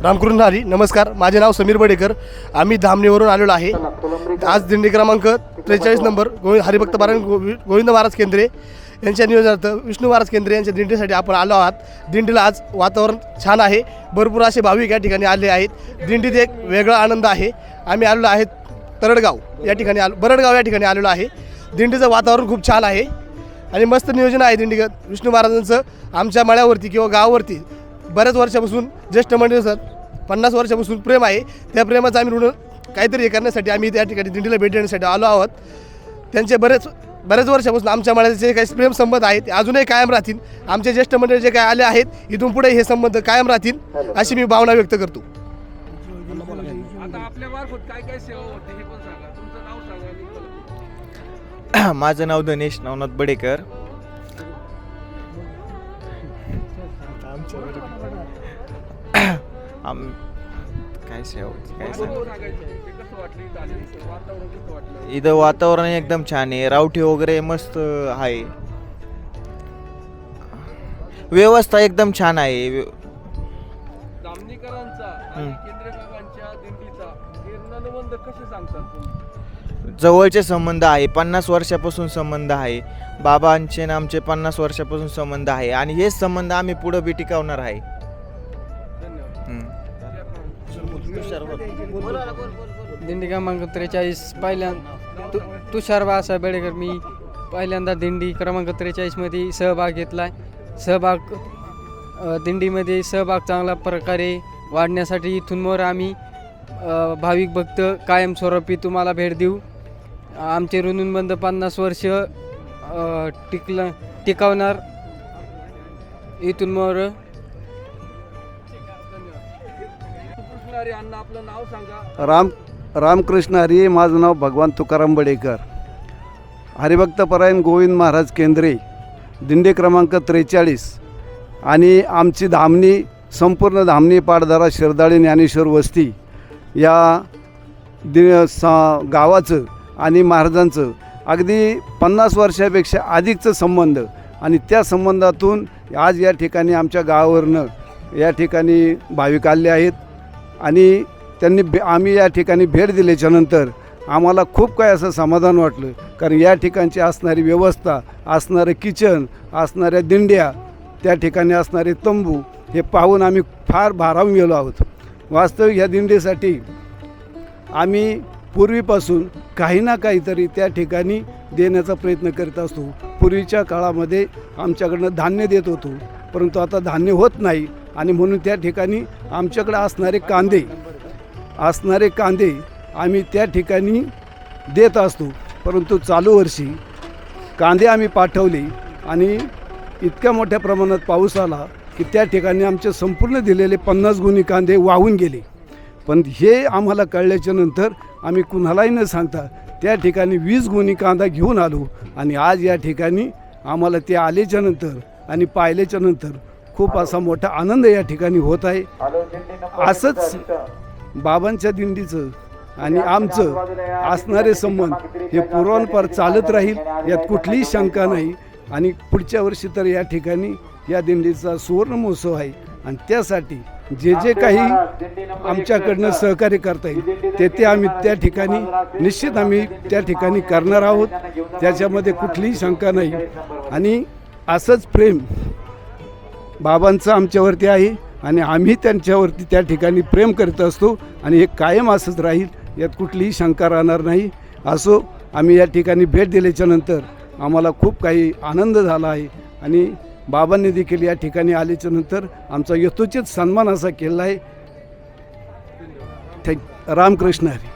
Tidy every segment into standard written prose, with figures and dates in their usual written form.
रामकृष्ण हरी. नमस्कार, माझे नाव समीर बडेकर. आम्ही धामणीवरून आलेलो आहे. आज दिंडी क्रमांक 43 नंबर हरिभक्त पारायण गोविंद महाराज केंद्रे यांच्या नियोजनार्थ विष्णू महाराज केंद्रे यांच्या दिंडीसाठी आपण आलो आहात. दिंडीला आज वातावरण छान आहे. भरपूर असे भाविक या ठिकाणी आले आहेत. दिंडीत एक वेगळा आनंद आहे. आम्ही आलेलो आहे तरडगाव या ठिकाणी बरडगाव या ठिकाणी आलेलो आहे. दिंडीचं वातावरण खूप छान आहे आणि मस्त नियोजन आहे. दिंडीगत विष्णू महाराजांचं आमच्या मळ्यावरती किंवा गावावरती बऱ्याच वर्षापासून ज्येष्ठ मंडळी 50 वर्षापासून प्रेम आहे. त्या प्रेमाचं आम्ही ऋण काहीतरी करण्यासाठी आम्ही त्या ठिकाणी दिंडीला भेट देण्यासाठी आलो आहोत. त्यांचे बरेच वर्षापासून आमच्या मळ्याचे जे काही प्रेम संबंध आहेत ते अजूनही कायम राहतील. आमचे ज्येष्ठ मंडळी जे काही आले आहेत इथून पुढे हे संबंध कायम राहतील अशी मी भावना व्यक्त करतो. आता आपल्या मार्फत काय काय सेवा होते हे पण सांगा. तुमचं नाव सांगा. माझं नाव धनेश नवनाथ बडेकर. काय सेवा होती काय सांग. इथं वातावरण एकदम छान आहे. रावठी वगैरे मस्त आहे. व्यवस्था एकदम छान आहे. धामणीकरांचा आणि केंद्रीय बाबांच्या दिंडीचा निर्णयबंध कसे सांगतात तुम्ही? जवळचे संबंध आहे. 50 वर्षापासून संबंध आहे. बाबांचे आणि आमचे 50 वर्षापासून संबंध आहे आणि हेच संबंध आम्ही पुढे बी टिकवणार आहे. दिंडी क्रमांक 43 पहिल्यांदा तुषार बाळासाहेब बेडेकर. मी पहिल्यांदा दिंडी क्रमांक 43 मध्ये सहभाग घेतला आहे. दिंडीमध्ये सहभाग चांगल्या प्रकारे वाढण्यासाठी इथून मोर आम्ही भाविक भक्त कायमस्वरूपी तुम्हाला भेट देऊ. आमचे ऋणबंध 50 वर्ष टिकवणार. इथून मोर अण्णा आपलं नाव सांगा. रामकृष्ण हरी. माझं नाव भगवान तुकाराम बडेकर. हरिभक्त पारायण गोविंद महाराज केंद्रे दिंडी क्रमांक 43 आणि आमची धामणी संपूर्ण धामणी पाटदरा शिरदाळी ज्ञानेश्वर वस्ती या गावाचं आणि महाराजांचं अगदी 50 वर्षापेक्षा अधिकचं संबंध आणि त्या संबंधातून आज या ठिकाणी आमच्या गावावरनं या ठिकाणी भाविक आले आहेत आणि आम्ही या ठिकाणी भेट दिल्याच्यानंतर आम्हाला खूप काही असं समाधान वाटलं. कारण या ठिकाणची असणारी व्यवस्था, असणारं किचन, असणाऱ्या दिंड्या, त्या ठिकाणी असणारे तंबू हे पाहून आम्ही फार भारावून गेलो आहोत. वास्तविक ह्या दिंडीसाठी आम्ही पूर्वीपासून काही ना काहीतरी त्या ठिकाणी देण्याचा प्रयत्न करत असतो. पूर्वीच्या काळामध्ये आमच्याकडनं धान्य देत होतो, परंतु आता धान्य होत नाही आणि म्हणून त्या ठिकाणी आमच्याकडे असणारे कांदे आम्ही त्या ठिकाणी देत असतो. परंतु चालू वर्षी कांदे आम्ही पाठवले आणि इतक्या मोठ्या प्रमाणात पाऊस आला की त्या ठिकाणी आमचे संपूर्ण दिलेले 50 गुणी कांदे वाहून गेले. पण हे आम्हाला कळल्याच्या नंतर आम्ही कुणालाही न सांगता त्या ठिकाणी 20 गुणी कांदा घेऊन आलो आणि आज या ठिकाणी आम्हाला ते आल्याच्या नंतर आणि पाहिल्याच्या नंतर खूप असा मोठा आनंद या ठिकाणी होत आहे. असंच बाबांच्या दिंडीचं आणि आमचं असणारे संबंध हे पूर्वांपार चालत राहील, यात कुठलीही शंका नाही. आणि पुढच्या वर्षी तर या ठिकाणी या दिंडीचा सुवर्ण महोत्सव आहे आणि त्यासाठी जे काही आमच्याकडनं सहकार्य करता येईल ते आम्ही त्या ठिकाणी निश्चित आम्ही त्या ठिकाणी करणार आहोत. त्याच्यामध्ये कुठलीही शंका नाही. आणि असंच प्रेम बाबांचं आमच्यावरती आहे आणि आम्ही त्यांच्यावरती त्या ठिकाणी प्रेम करत असतो आणि हे कायम असंच राहील, यात कुठलीही शंका राहणार नाही. असो, आम्ही या ठिकाणी भेट दिल्याच्यानंतर आम्हाला खूप काही आनंद झाला आहे आणि बाबांनी देखील या ठिकाणी आल्याच्यानंतर आमचा यथोचित सन्मान असा केला आहे. रामकृष्ण हरी.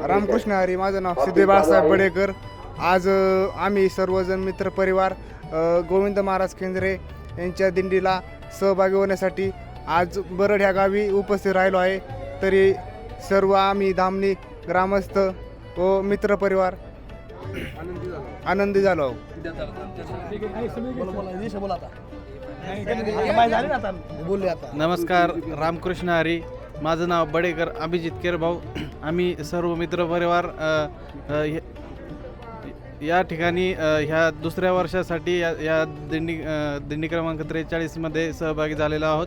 रामकृष्ण हरी. माझं नाव सिद्धे बाळासाहेब बडेकर. आज आम्ही सर्वजण मित्रपरिवार गोविंद महाराज केंद्रे यांच्या दिंडीला सहभागी होण्यासाठी आज बरड ह्या गावी उपस्थित राहिलो आहे. तरी सर्व आम्ही धामणी ग्रामस्थ व मित्रपरिवार आनंदी झालो. नमस्कार. रामकृष्ण हरी. माझं नाव बडेकर अभिजित केरभाऊ. आम्ही सर्व मित्रपरिवार या ठिकाणी ह्या दुसऱ्या वर्षासाठी या दिंडी क्रमांक 43मध्ये सहभागी झालेलो आहोत.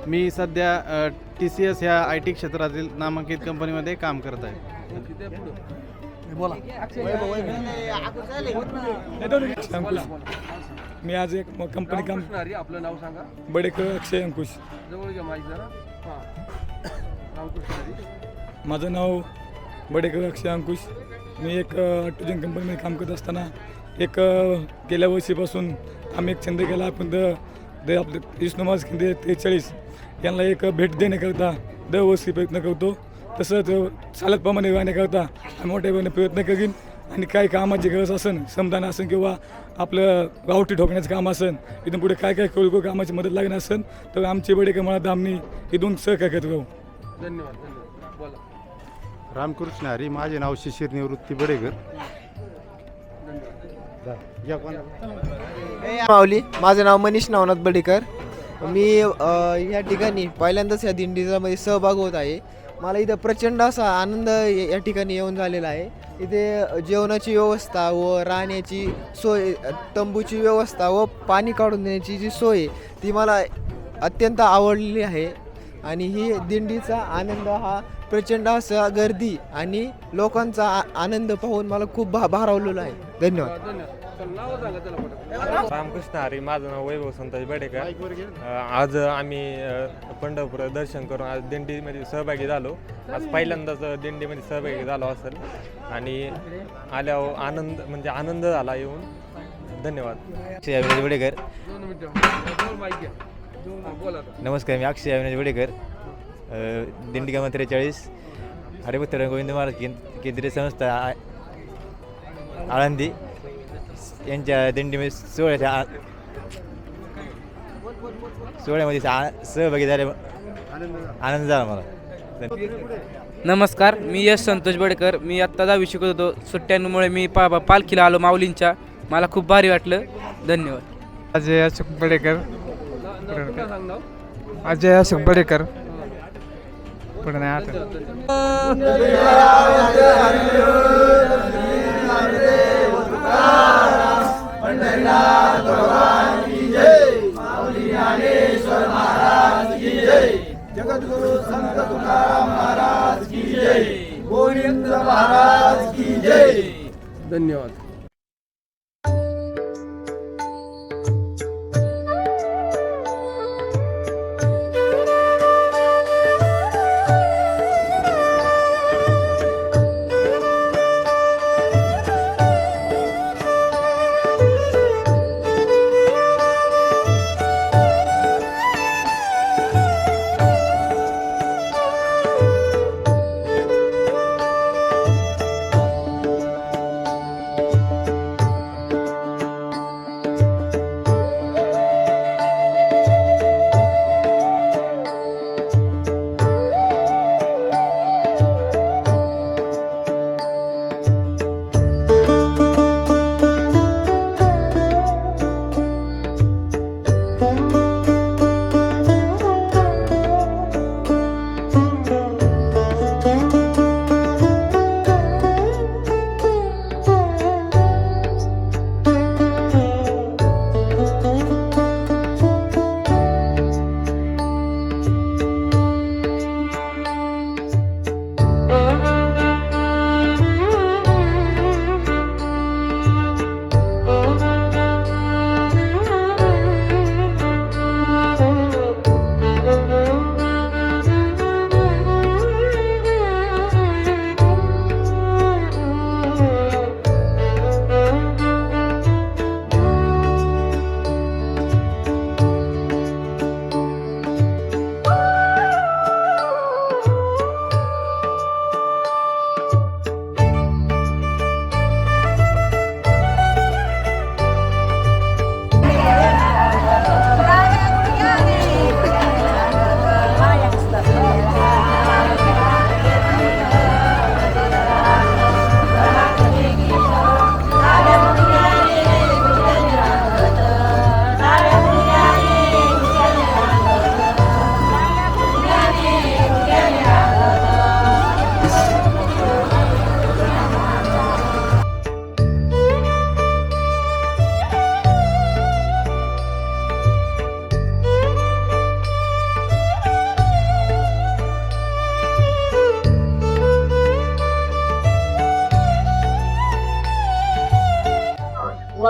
मी सध्या TCS ह्या IT क्षेत्रातील नामांकित कंपनीमध्ये काम करत आहे. तिथे पुढं बोला. मी आज एक कंपनी काम रामकृष्ण हरी, आपलं नाव सांगा. बडेकर अक्षय अंकुश. जवळ घ्या माईक जरा. हां, रामकृष्ण हरी. माझं नाव बडेकर अक्षय अंकुश. मी एक ऑटोजन कंपनीमध्ये काम करत असताना एक गेल्या वर्षीपासून आम्ही एक छंद केला. आपण आपले विष्णू महाराज केंद्र 43 यांना एक भेट देण्याकरता दरवर्षी प्रयत्न करतो. तसंच चालत प्रमाणे राहण्याकरता आम्ही मोठ्यापणे प्रयत्न करीन. आणि काही कामाची गरज असेल, श्रमदान असेल किंवा आपलं गावठी ठोकण्याचं काम असेल, इथून पुढे काय काय किरकोळ कामाची मदत लागणार असेल तर आमचे बडेकर मला दामनी इथून सहकार्य करत राहू. धन्यवाद. धन्यवाद. बोला. रामकृष्ण हरी. माझे नाव शिशिर निवृत्ती बडेकर. माऊली. माझं नाव मनीष नवनाथ बडेकर. मी या ठिकाणी पहिल्यांदाच या दिंडीमध्ये सहभाग होत आहे. मला इथं प्रचंड असा आनंद या ठिकाणी येऊन झालेला आहे. इथे जेवणाची व्यवस्था व राहण्याची सोय, तंबूची व्यवस्था व पाणी काढून देण्याची जी सोय ती मला अत्यंत आवडलेली आहे. आणि ही दिंडीचा आनंद हा प्रचंड असा गर्दी आणि लोकांचा आनंद पाहून मला खूप भारावलेला आहे. धन्यवाद. धन्यवाद. चल, नाव सांगा त्याला पटकन. रामकृष्ण हरी. माझं नाव वैभव संतोष बडेकर. आज आम्ही पंढरपूर दर्शन करून आज दिंडीमध्ये सहभागी झालो. आज पहिल्यांदाच दिंडीमध्ये सहभागी झालो असेल आणि आल्यावर आनंद झाला येऊन. धन्यवाद. अक्षय अविनाश बडेकर. 2 मिनिटं. जवळ माईक घ्या. हां, बोला आता. नमस्कार. मी अक्षय अविनाश बडेकर. दिंडी क्रमांक 43 हरिभक्त गोविंद महाराज केंद्रीय संस्था आळंदी यांच्या दिंडीमध्ये सोहळ्यामध्ये सहभागी झाले. आनंद झाला मला. नमस्कार. मी यश संतोष बडेकर. मी आत्ता 10वी शिकत होतो. सुट्ट्यांमुळे मी पालखीला आलो माऊलींच्या. मला खूप भारी वाटलं. धन्यवाद. अजय अशोक बडेकर. पुन्हा सांग नाव. अजय अशोक बडेकर. पुढे नाही आता. जगद्गुरु संत तुकाराम महाराज की जय. गोविंद महाराज की जय. धन्यवाद.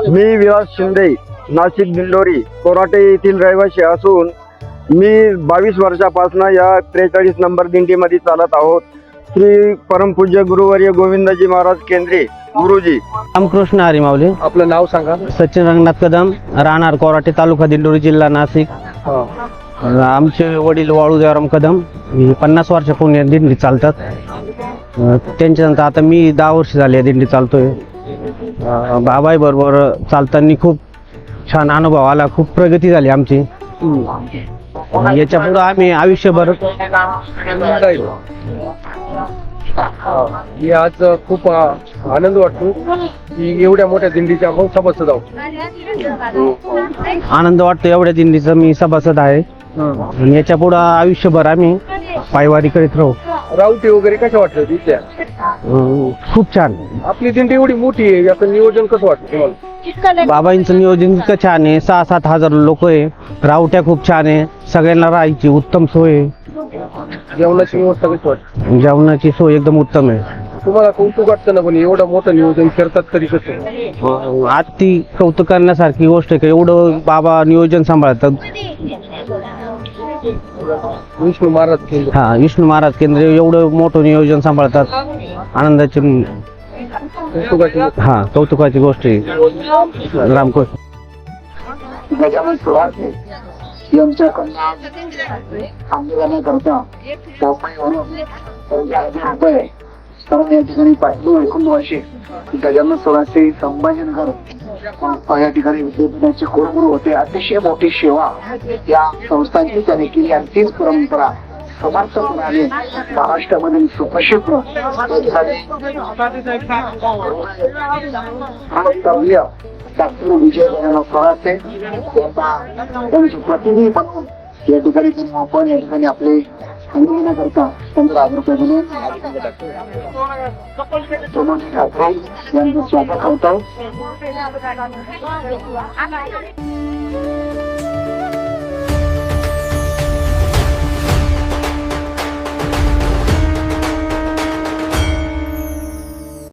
मी विलास शिंदे, नाशिक दिंडोरी कोराटे येथील रहिवासी असून मी 22 वर्षापासून या 43 नंबर दिंडीमध्ये चालत आहोत. श्री परमपूज्य गुरुवर्य गोविंदजी महाराज केंद्रे गुरुजी. रामकृष्ण हरी माऊली. आपलं नाव सांगा. सचिन रंगनाथ कदम, राहणार कोराटे, तालुका दिंडोरी, जिल्हा नाशिक. आमचे वडील वाळू देवराम कदम 50 वर्षापूर्वी या दिंडी चालतात. त्यांच्यानंतर आता मी 10 वर्ष झाली या दिंडी चालतोय. बाबाई बरोबर चालताना खूप छान अनुभव आला, खूप प्रगती झाली आमची. याच्या पुढे आम्ही आयुष्यभर मी आज खूप आनंद वाटतो की एवढ्या मोठ्या दिंडीच्या आपण सभासद आहोत. आनंद वाटतो एवढ्या दिंडीचा मी सभासद आहे. आणि याच्या पुढे आयुष्यभर आम्ही पायवारी करीत राहू. रावटी वगैरे कशा वाटतं तिथल्या? खूप छान. आपली दिंडी एवढी मोठी आहे, याचं नियोजन कसं वाटतं तुम्हाला? बाबांचं नियोजन इतकं छान आहे. 6-7 हजार लोक आहे. रावट्या खूप छान आहे. सगळ्यांना राहायची उत्तम सोय आहे. जेवणाची व्यवस्था कशी वाटते? जेवणाची सोय एकदम उत्तम आहे. तुम्हाला कौतुक वाटतं ना, पण एवढं मोठं नियोजन करतात तरी कसं? आज ती कौतुक करण्यासारखी गोष्ट आहे का एवढं बाबा नियोजन सांभाळतात. विष्णू महाराज केंद्र. हा, विष्णू महाराज केंद्र एवढं मोठं नियोजन सांभाळतात. आनंदाची हा कौतुकाची गोष्ट आहे. रामकृष्ण. यांच्या कन्या आंदोलनाकरता मुंबई कारण या ठिकाणी पाहिजे 19 गजानन सोळाचे संभाजीनगर या ठिकाणी विद्यापीठाचे कुलगुरू होते. अतिशय मोठी सेवा या संस्थांची त्यांनी केली आणि तीच परंपरा समर्थपणाने महाराष्ट्रामधील सुप्रसिद्ध डॉक्टर विजय गजानन सोळाचे त्यांचे प्रतिनिधी म्हणून या ठिकाणी आपण या ठिकाणी आपले संमेलन करता 15 रुपये म्हणून ठाकरे यांचं स्वागत होतं.